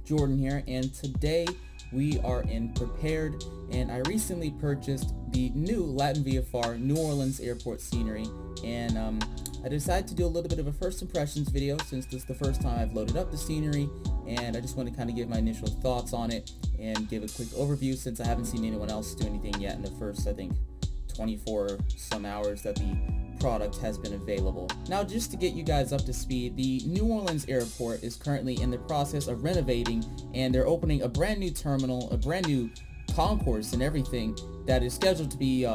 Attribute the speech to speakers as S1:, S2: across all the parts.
S1: Jordan here, and today we are in Prepared, and I recently purchased the new LatinVFR New Orleans airport scenery, and I decided to do a little bit of a first impressions video since this is the first time I've loaded up the scenery, and I just want to kind of give my initial thoughts on it and give a quick overview since I haven't seen anyone else do anything yet in the first, I think, 24 some hours that the product has been available. Now, just to get you guys up to speed, the New Orleans airport is currently in the process of renovating, and they're opening a brand new terminal, a brand new concourse and everything that is scheduled to be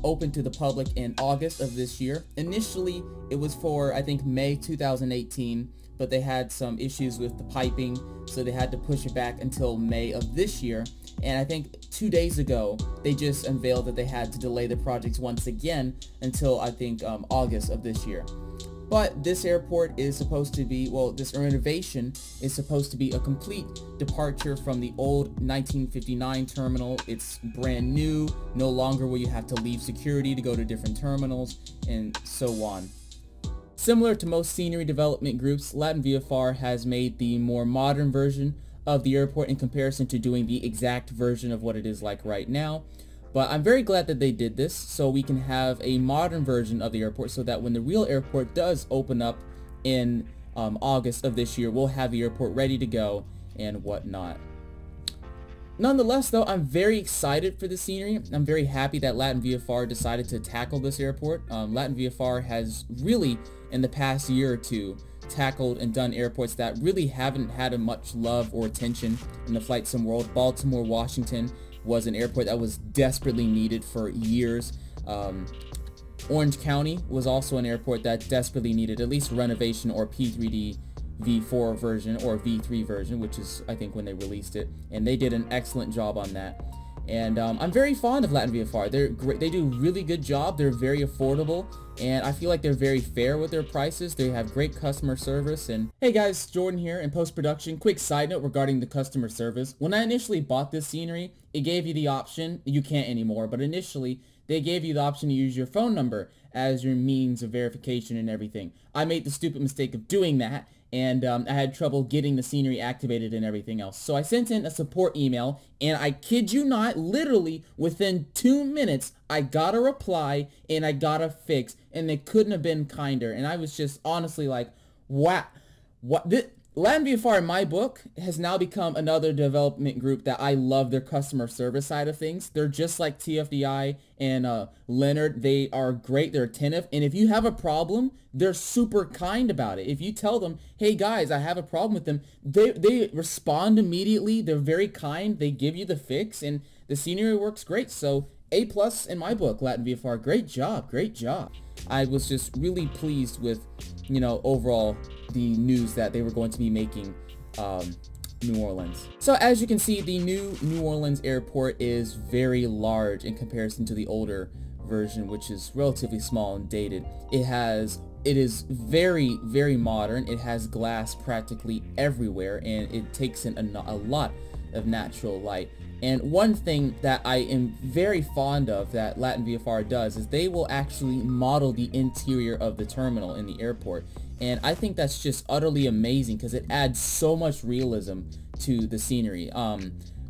S1: open to the public in August of this year. Initially, it was for, I think, May 2018, but they had some issues with the piping, so they had to push it back until May of this year. And I think 2 days ago, they just unveiled that they had to delay the projects once again until, I think, August of this year. But this airport is supposed to be, well, this renovation is supposed to be a complete departure from the old 1959 terminal. It's brand new, no longer will you have to leave security to go to different terminals, and so on. Similar to most scenery development groups, LatinVFR has made the more modern version of the airport in comparison to doing the exact version of what it is like right now. But I'm very glad that they did this so we can have a modern version of the airport so that when the real airport does open up in August of this year, we'll have the airport ready to go and whatnot. Nonetheless, though, I'm very excited for the scenery. I'm very happy that LatinVFR decided to tackle this airport. LatinVFR has really, in the past year or two, tackled and done airports that really haven't had a much love or attention in the flight sim world. Baltimore, Washington was an airport that was desperately needed for years. Orange County was also an airport that desperately needed at least renovation or P3D V4 version or V3 version, which is I think when they released it, and they did an excellent job on that. And I'm very fond of LatinVFR. They're great. They do a really good job. They're very affordable, and I feel like they're very fair with their prices. They have great customer service. And hey guys, Jordan here in post-production. Quick side note regarding the customer service. When I initially bought this scenery, it gave you the option, you can't anymore, but initially they gave you the option to use your phone number as your means of verification and everything. I made the stupid mistake of doing that, and I had trouble getting the scenery activated and everything else. So I sent in a support email, and I kid you not, literally within 2 minutes, I got a reply and I got a fix, and they couldn't have been kinder. And I was just honestly like, wow, what? LatinVFR in my book has now become another development group that I love their customer service side of things. They're just like TFDI and Leonard. They are great. They're attentive. And if you have a problem, they're super kind about it. If you tell them, hey guys, I have a problem with them, they respond immediately. They're very kind. They give you the fix, and the scenery works great. So A+ in my book, LatinVFR. Great job. Great job. I was just really pleased with, you know, overall the news that they were going to be making New Orleans. So as you can see, the new New Orleans airport is very large in comparison to the older version, which is relatively small and dated. It is very, very modern. It has glass practically everywhere, and it takes in a lot of natural light. And one thing that I am very fond of that LatinVFR does is they will actually model the interior of the terminal in the airport. And I think that's just utterly amazing because it adds so much realism to the scenery.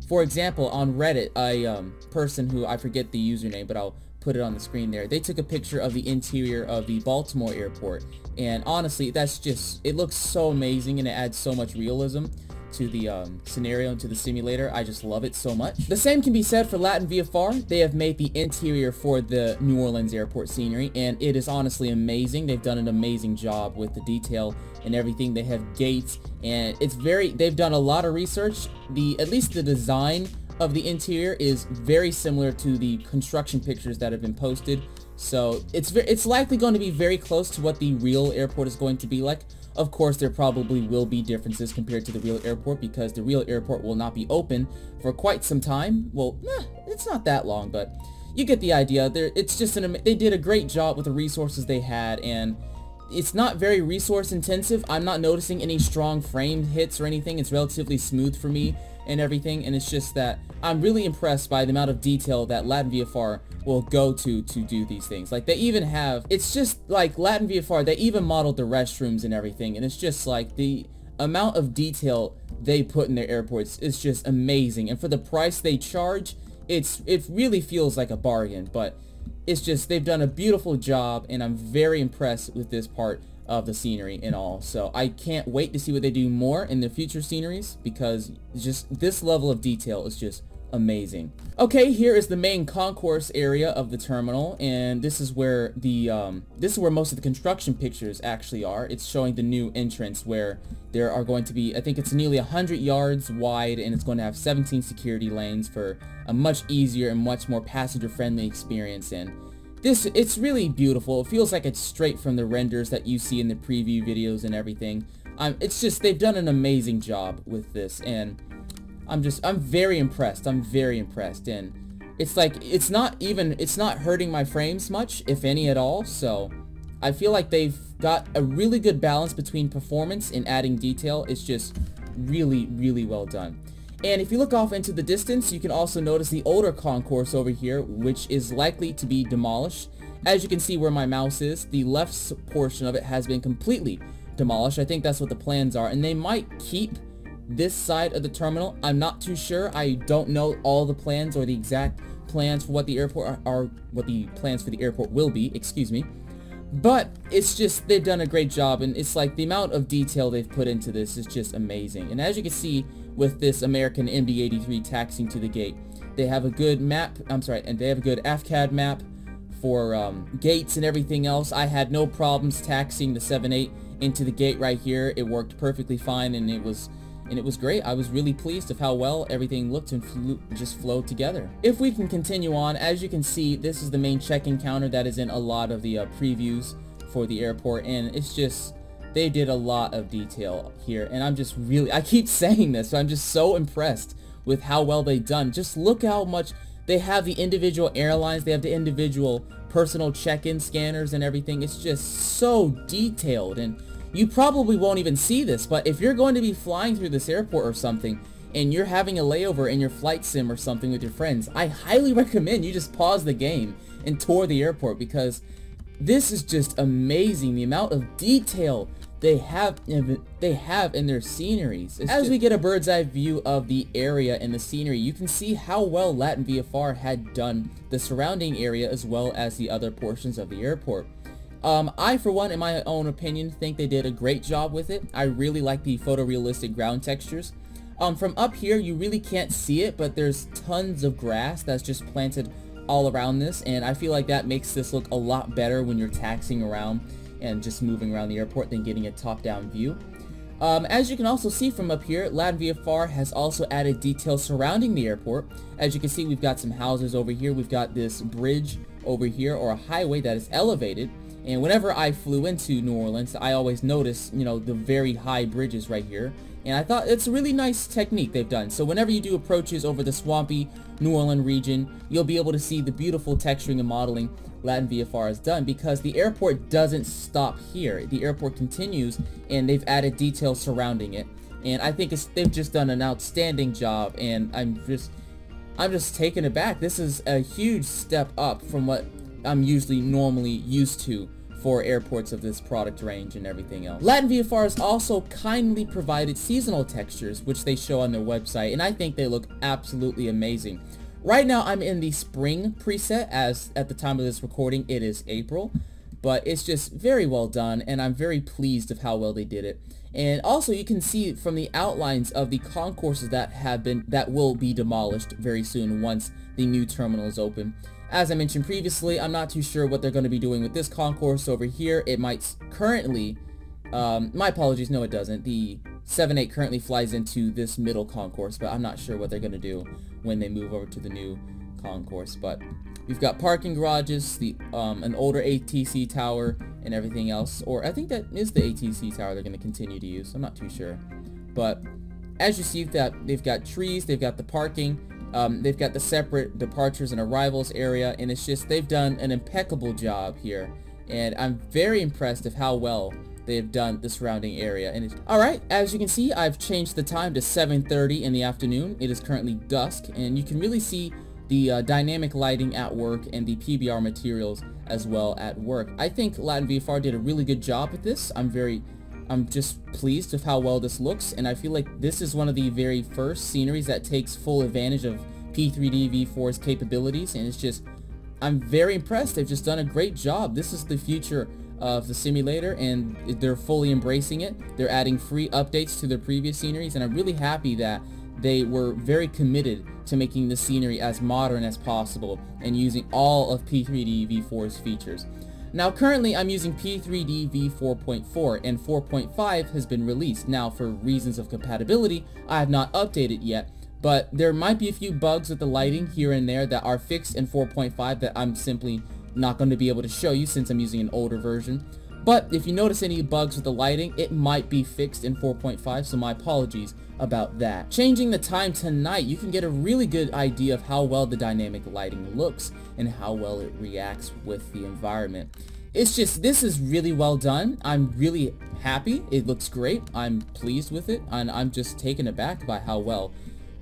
S1: For example, on Reddit, a person who, I forget the username, but I'll put it on the screen there, they took a picture of the interior of the Baltimore airport. And honestly, that's just, it looks so amazing, and it adds so much realism to the scenario and to the simulator. I just love it so much. The same can be said for LatinVFR. They have made the interior for the New Orleans airport scenery, and it is honestly amazing. They've done an amazing job with the detail and everything. They have gates, and they've done a lot of research. At least the design of the interior is very similar to the construction pictures that have been posted. So it's likely going to be very close to what the real airport is going to be like. Of course, there probably will be differences compared to the real airport because the real airport will not be open for quite some time. Well, it's not that long, but you get the idea. It's just they did a great job with the resources they had, and it's not very resource intensive. I'm not noticing any strong frame hits or anything. It's relatively smooth for me and everything, and it's just that I'm really impressed by the amount of detail that LatinVFR will go to do these things. Like, they even have, it's just like LatinVFR, they even modeled the restrooms and everything, and it's just like the amount of detail they put in their airports is just amazing, and for the price they charge, it really feels like a bargain. But it's just, they've done a beautiful job, and I'm very impressed with this part of the scenery and all. So I can't wait to see what they do more in the future sceneries, because just this level of detail is just amazing. Okay, here is the main concourse area of the terminal, and this is where most of the construction pictures actually are. It's showing the new entrance where there are going to be, I think it's nearly 100 yards wide, and it's going to have 17 security lanes for a much easier and much more passenger-friendly experience. And it's really beautiful. It feels like it's straight from the renders that you see in the preview videos and everything. It's just, they've done an amazing job with this, and I'm very impressed. I'm very impressed, and it's like, it's not hurting my frames much, if any at all. So I feel like they've got a really good balance between performance and adding detail. It's just really, really well done. And if you look off into the distance, you can also notice the older concourse over here, which is likely to be demolished. As you can see where my mouse is, the left portion of it has been completely demolished. I think that's what the plans are, and they might keep this side of the terminal. I'm not too sure. I don't know all the plans or the exact plans for what the airport are, what the plans for the airport will be, excuse me. But it's just, they've done a great job, and it's like the amount of detail they've put into this is just amazing. And as you can see with this American MD-83 taxiing to the gate, they have a good map, and they have a good AFCAD map for gates and everything else. I had no problems taxiing the 78 into the gate right here. It worked perfectly fine, and it was great. I was really pleased of how well everything looked and just flowed together. If we can continue on, as you can see, this is the main check-in counter that is in a lot of the previews for the airport, and it's just, they did a lot of detail here, and I keep saying this, so I'm just so impressed with how well they've done. Just look how much they have the individual airlines, they have the individual personal check-in scanners and everything. It's just so detailed, and you probably won't even see this, but if you're going to be flying through this airport or something, and you're having a layover in your flight sim or something with your friends, I highly recommend you just pause the game and tour the airport, because this is just amazing, the amount of detail they have in their sceneries. As we get a bird's eye view of the area and the scenery, you can see how well LatinVFR had done the surrounding area as well as the other portions of the airport. I, for one, in my own opinion, think they did a great job with it. I really like the photorealistic ground textures. From up here, you really can't see it, but there's tons of grass that's just planted all around this, and I feel like that makes this look a lot better when you're taxiing around and just moving around the airport than getting a top-down view. As you can also see from up here, LatinVFR has also added details surrounding the airport. As you can see, we've got some houses over here, we've got this bridge over here, or a highway that is elevated. And whenever I flew into New Orleans, I always notice, you know, the very high bridges right here. And I thought it's a really nice technique they've done. So whenever you do approaches over the swampy New Orleans region, you'll be able to see the beautiful texturing and modeling LatinVFR has done, because the airport doesn't stop here. The airport continues, and they've added details surrounding it. And I think they've just done an outstanding job, and I'm just taken aback. This is a huge step up from what I'm normally used to for airports of this product range and everything else. LatinVFR has also kindly provided seasonal textures, which they show on their website, and I think they look absolutely amazing. Right now I'm in the spring preset, as at the time of this recording it is April, but it's just very well done, and I'm very pleased of how well they did it. And also you can see from the outlines of the concourses that will be demolished very soon once the new terminal is open. As I mentioned previously, I'm not too sure what they're going to be doing with this concourse over here. It might currently, my apologies, no it doesn't. The 78 currently flies into this middle concourse, but I'm not sure what they're going to do when they move over to the new concourse. But we've got parking garages, an older ATC tower, and everything else. Or I think that is the ATC tower they're going to continue to use. I'm not too sure. But as you see, they've got trees, they've got the parking. They've got the separate departures and arrivals area, and it's just, they've done an impeccable job here, and I'm very impressed of how well they've done the surrounding area. And alright, as you can see, I've changed the time to 7:30 in the afternoon. It is currently dusk, and you can really see the dynamic lighting at work and the PBR materials as well at work. I think LatinVFR did a really good job with this. I'm very I'm just pleased with how well this looks, and I feel like this is one of the very first sceneries that takes full advantage of P3D V4's capabilities, and it's just, I'm very impressed. They've just done a great job. This is the future of the simulator, and they're fully embracing it. They're adding free updates to their previous sceneries, and I'm really happy that they were very committed to making the scenery as modern as possible and using all of P3D V4's features. Now currently I'm using P3D V4.4 and 4.5 has been released. Now for reasons of compatibility I have not updated yet, but there might be a few bugs with the lighting here and there that are fixed in 4.5 that I'm simply not going to be able to show you since I'm using an older version. But if you notice any bugs with the lighting, it might be fixed in 4.5, so my apologies about that. Changing the time to night, you can get a really good idea of how well the dynamic lighting looks and how well it reacts with the environment. It's just, this is really well done. I'm really happy. It looks great. I'm pleased with it, and I'm just taken aback by how well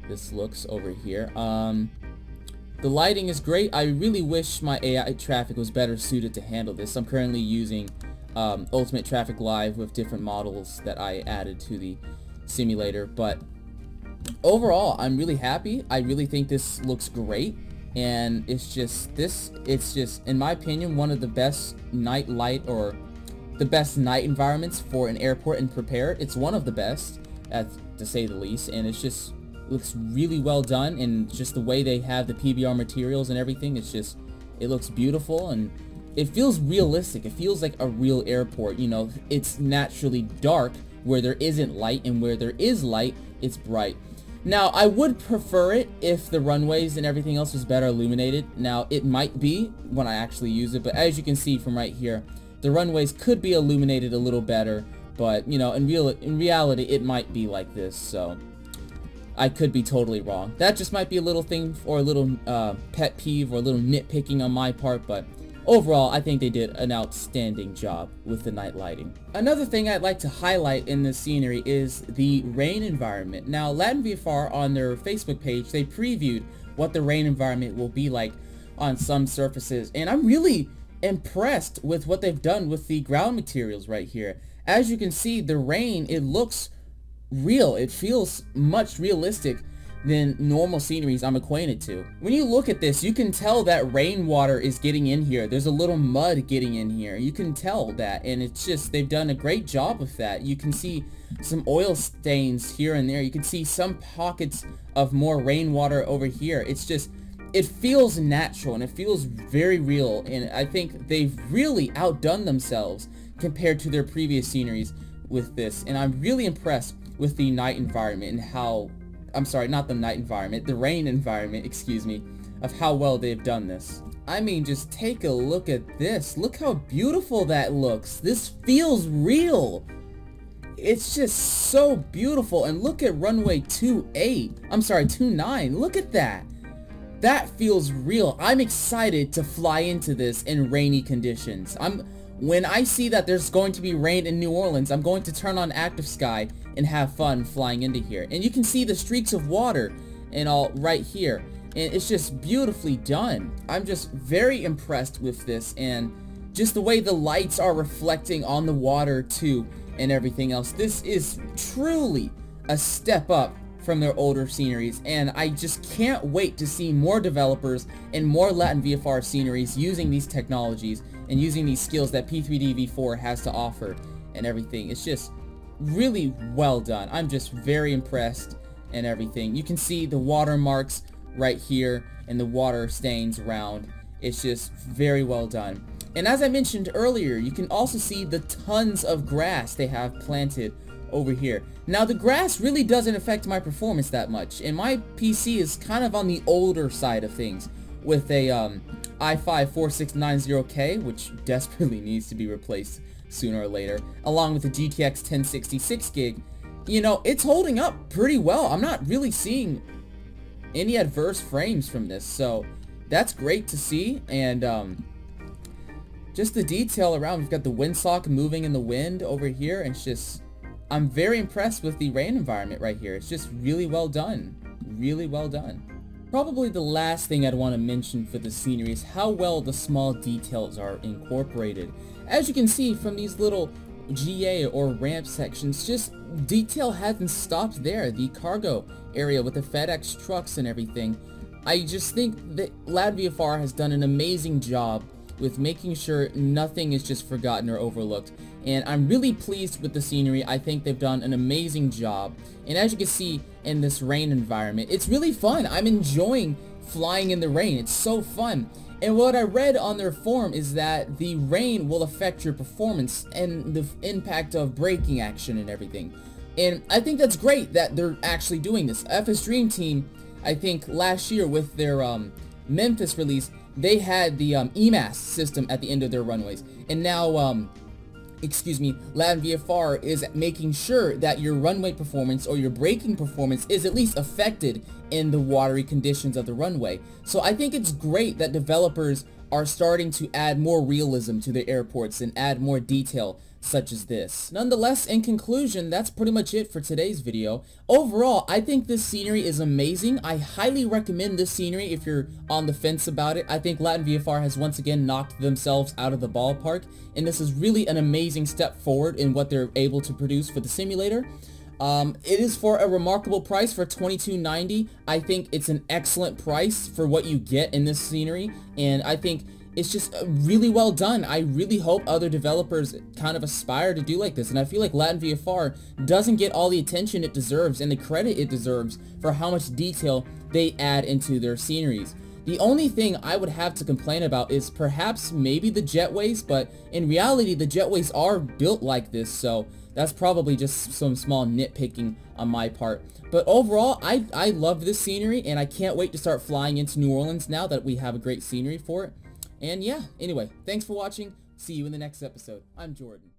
S1: this looks over here. The lighting is great. I really wish my AI traffic was better suited to handle this. I'm currently using Ultimate Traffic Live with different models that I added to the simulator, but overall I'm really happy. I really think this looks great, and it's just in my opinion one of the best night light, or the best night environments for an airport in Prepar3D. It's one of the best, to say the least, and it's just looks really well done, and just the way they have the PBR materials and everything, it's just, it looks beautiful, and it feels realistic. It feels like a real airport. You know, it's naturally dark where there isn't light, and where there is light, it's bright. Now, I would prefer it if the runways and everything else was better illuminated. Now, it might be when I actually use it, but as you can see from right here, the runways could be illuminated a little better, but, you know, in reality, it might be like this, so I could be totally wrong. That just might be a little thing, or a little pet peeve, or a little nitpicking on my part, but overall, I think they did an outstanding job with the night lighting. Another thing I'd like to highlight in this scenery is the rain environment. Now, LatinVFR on their Facebook page, they previewed what the rain environment will be like on some surfaces, and I'm really impressed with what they've done with the ground materials right here. As you can see, the rain, it looks real. It feels much realistic than normal sceneries I'm acquainted to. When you look at this, you can tell that rainwater is getting in here. There's a little mud getting in here. You can tell that, and it's just, they've done a great job with that. You can see some oil stains here and there. You can see some pockets of more rainwater over here. It's just, it feels natural, and it feels very real, and I think they've really outdone themselves compared to their previous sceneries with this, and I'm really impressed with the night environment and how, I'm sorry, not the night environment, the rain environment, excuse me, of how well they've done this. I mean, just take a look at this. Look how beautiful that looks. This feels real. It's just so beautiful. And look at runway 29. Look at that. That feels real. I'm excited to fly into this in rainy conditions. When I see that there's going to be rain in New Orleans, I'm going to turn on ActiveSky and have fun flying into here. And you can see the streaks of water and all right here. And it's just beautifully done. I'm just very impressed with this, and just the way the lights are reflecting on the water too and everything else. This is truly a step up from their older sceneries, and I just can't wait to see more developers and more LatinVFR sceneries using these technologies and using these skills that P3D V4 has to offer and everything. It's just really well done. I'm just very impressed and everything. You can see the watermarks right here and the water stains around. It's just very well done. And as I mentioned earlier, you can also see the tons of grass they have planted over here. Now, the grass really doesn't affect my performance that much, and my PC is kind of on the older side of things with a i5-4690K, which desperately needs to be replaced sooner or later, along with the GTX 1066 gig. You know, it's holding up pretty well. I'm not really seeing any adverse frames from this, so that's great to see. And just the detail around, we've got the windsock moving in the wind over here, and it's just, I'm very impressed with the rain environment right here. It's just really well done. Really well done. Probably the last thing I'd want to mention for the scenery is how well the small details are incorporated. As you can see from these little GA or ramp sections, just detail hasn't stopped there. The cargo area with the FedEx trucks and everything. I just think that LatinVFR has done an amazing job with making sure nothing is just forgotten or overlooked. And I'm really pleased with the scenery. I think they've done an amazing job. And as you can see in this rain environment, it's really fun. I'm enjoying flying in the rain. It's so fun. And what I read on their forum is that the rain will affect your performance and the impact of braking action and everything. And I think that's great that they're actually doing this. FS Dream Team, I think last year with their Memphis release, they had the EMAS system at the end of their runways. And now, LatinVFR is making sure that your runway performance or your braking performance is at least affected in the watery conditions of the runway. So I think it's great that developers are starting to add more realism to their airports and add more detail such as this. Nonetheless, in conclusion, that's pretty much it for today's video. Overall, I think this scenery is amazing. I highly recommend this scenery if you're on the fence about it. I think LatinVFR has once again knocked themselves out of the ballpark, and this is really an amazing step forward in what they're able to produce for the simulator. It is for a remarkable price for $22.90. I think it's an excellent price for what you get in this scenery, and I think it's just really well done. I really hope other developers kind of aspire to do like this, and I feel like LatinVFR doesn't get all the attention it deserves and the credit it deserves for how much detail they add into their sceneries. The only thing I would have to complain about is perhaps maybe the jetways, but in reality the jetways are built like this, so that's probably just some small nitpicking on my part. But overall, I love this scenery, and I can't wait to start flying into New Orleans now that we have a great scenery for it. And yeah, anyway, thanks for watching. See you in the next episode. I'm Jordan.